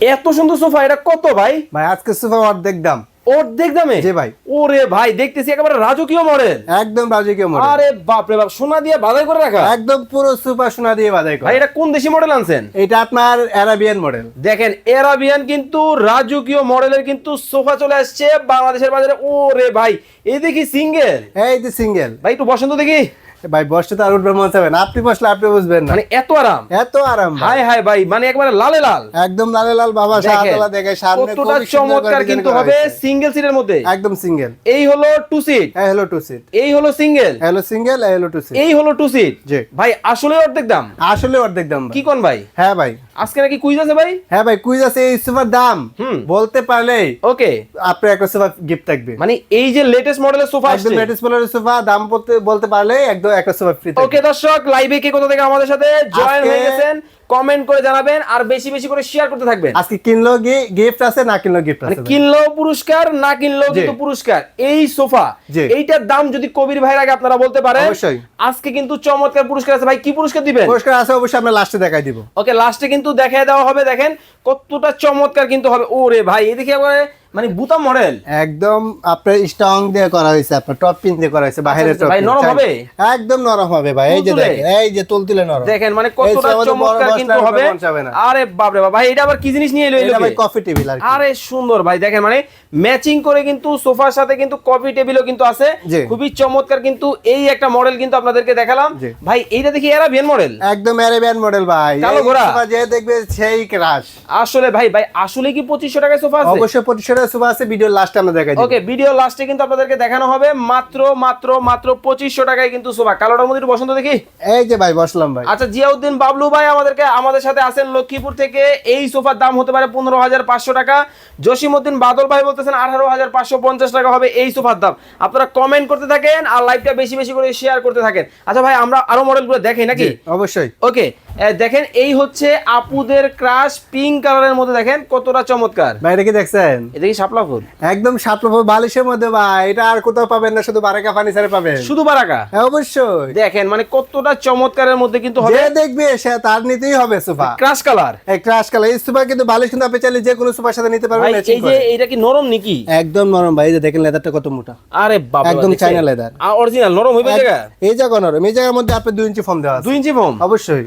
এত সুন্দর সোফা, এটা কত ভাই? ভাই আজকে সোফা অর্ধেক দাম। অর্ধেক দামে? জি ভাই। ওরে ভাই, দেখতেছি একেবারে রাজকীয় মডেল। একদম রাজকীয় মডেল। আরে বাপ রে বাপ, সোনা দিয়ে বাধাই করে রাখা। একদম পুরো সোফা সোনা দিয়ে বাঁধাই করা। ভাই এটা কোন দেশি মডেল আনছেন? এটা আপনার আরাবিয়ান মডেল। দেখেন এরাবিয়ান কিন্তু রাজকীয় মডেলের কিন্তু সোফা চলে আসছে বাংলাদেশের বাজারে। ওরে ভাই, এই দেখি সিঙ্গেল। এই যে সিঙ্গেল। ভাই একটু বসন্ত দেখি। ভাই বসতে তো আর উঠবে মন চাবে না, আপনি বসলে আপনি বুঝবেন না। মানে এত আরাম, এত আরাম ভাই। হাই হাই ভাই, মানে একবারে লালে লাল। একদম লালে লাল বাবা, শাহতলা দেখে সামনে কতটা চমৎকার কিন্তু হবে সিঙ্গেল সিটের মধ্যে। একদম সিঙ্গেল। এই হলো টু সিট, এই হলো টু সিট, এই হলো সিঙ্গেল, হলো সিঙ্গেল, এই হলো টু সিট, এই হলো টু সিট। জি ভাই আসলে অর্ধেক দাম? আসলে অর্ধেক দাম ভাই। কি কোন ভাই? হ্যাঁ ভাই। আজকে নাকি কুইজ আছে ভাই? হ্যাঁ ভাই কুইজ আছে। এই সোফার দাম বলতে পারলেই ওকে আপনার একটা সোফা গিফট থাকবে। মানে এই যে লেটেস্ট মডেলের সোফা আসছে, একদম লেটেস্ট মডেলের সোফা, দাম বলতে পারলেই একদম একটা সোফা ফ্রি থাকবে। ওকে দর্শক, লাইভে কে কোথা থেকে আমাদের সাথে জয়েন হয়ে গেছেন কমেন্ট করে জানাবেন, আর বেশি বেশি করে শেয়ার করতে থাকবেন। আজকে কিনলো গিফট আছে, না কিনলো গিফট মানে আছে। কিনলেও পুরস্কার, না কিনলেও কিন্তু পুরস্কার। এই সোফা, জি। এইটার দাম যদি কবির ভাইয়ের আগে আপনারা বলতে পারেন, অবশ্যই। আজকে কিন্তু চমৎকার পুরস্কার আছে। ভাই কি পুরস্কার দিবেন? পুরস্কার আছে অবশ্যই, আমরা লাস্টে দেখাই দিব। ওকে, লাস্টে কিন্তু দেখায় দেওয়া হবে। দেখেন কতটা চমৎকার কিন্তু হবে। ওরে ভাই, এদিকে একবারে মানে বুতাম মডেল, একদম আপনার স্ট্রং দিয়ে করা হয়েছে, আপনার টপ পিন দিয়ে করা হয়েছে, বাইরের টপ ভাই পিন। নরম হবে? একদম নরম হবে ভাই। এই যে তুলতুলে? দেখেন, এই যে তুলতুলে নরম। দেখেন মানে কতটা চমৎকার কিন্তু হবে। আরে বাপ রে বাপ, ভাই এটা আবার কি জিনিস নিয়ে এলো? এটা ভাই কফি টেবিল আর কি। আরে সুন্দর ভাই, দেখেন মানে ম্যাচিং করে কিন্তু সোফার সাথে কিন্তু কফি টেবিলও কিন্তু আছে। জি। খুবই চমৎকার কিন্তু এই একটা মডেল কিন্তু আপনাদেরকে দেখালাম। জি। ভাই এইটা দেখি এরাবিয়ান মডেল, একদম আরাবিয়ান মডেল ভাই। কালো এই ঘোড়া। সোফা যে দেখবে সেই ক্রাশ। আসলে ভাই ভাই আসলে কি 2500 টাকায় সোফা আছে? অবশ্যই 2500 টাকা সোফা আছে, ভিডিও লাস্টে আমরা দেখাই দিব। ওকে, ভিডিও লাস্টে কিন্তু আপনাদেরকে দেখানো হবে মাত্র মাত্র মাত্র 2500 টাকায় কিন্তু সোফা। কালোটার মধ্যে একটু বসন্ত দেখি। এই যে ভাই বসলাম ভাই। আচ্ছা, জিয়াউদ্দিন বাবলু ভাই আমাদের সাথে আছেন লক্ষ্মীপুর থেকে। এই সোফার দাম হতে পারে 15,500 টাকা। জসিমউদ্দিন বাদল ভাই বলতেছেন 18,550 টাকা হবে এই সোফার দাম। আপনারা কমেন্ট করতে থাকেন আর লাইভটা বেশি বেশি করে শেয়ার করতে থাকেন। আচ্ছা ভাই, আমরা আরো মডেলগুলো দেখাই নাকি? অবশ্যই। ওকে, দেখেন এই হচ্ছে আপুদের ক্রাশ পিঙ্ক কালারের মধ্যে, দেখেন কতটা চমৎকার। ভাই এটা কি দেখছেন? এটা কি শাপলা ফুল? একদম সাপলা বালিশের মধ্যে ভাই। এটা আর কোথাও পাবেন না, শুধু বারাকা ফার্নিচারে পাবেন। শুধু বারাকা? হ্যাঁ অবশ্যই। দেখেন মানে কতটা চমৎকারের মধ্যে কিন্তু হবে। যে দেখবে সে তার নিতেই হবে সোফা। ক্রাশ কালার, এই ক্রাশ কালার এই সোফা কিন্তু বালিশ কিন্তু আপনি চাইলে যে কোনো সোফার সাথে নিতে পারবেন ভাই ম্যাচিং এই যে করে। এটা কি নরম নাকি? একদম নরম ভাই। এই যে দেখেন লেদারটা কত মোটা। আরে বাবা, একদম চাইনা লেদার। অরিজিনাল নরম হইবে জায়গা। এই জায়গা নরম। এই জায়গার মধ্যে আপনি 2 ইঞ্চি ফোম দেওয়া আছে। 2 ইঞ্চি ফোম? অবশ্যই।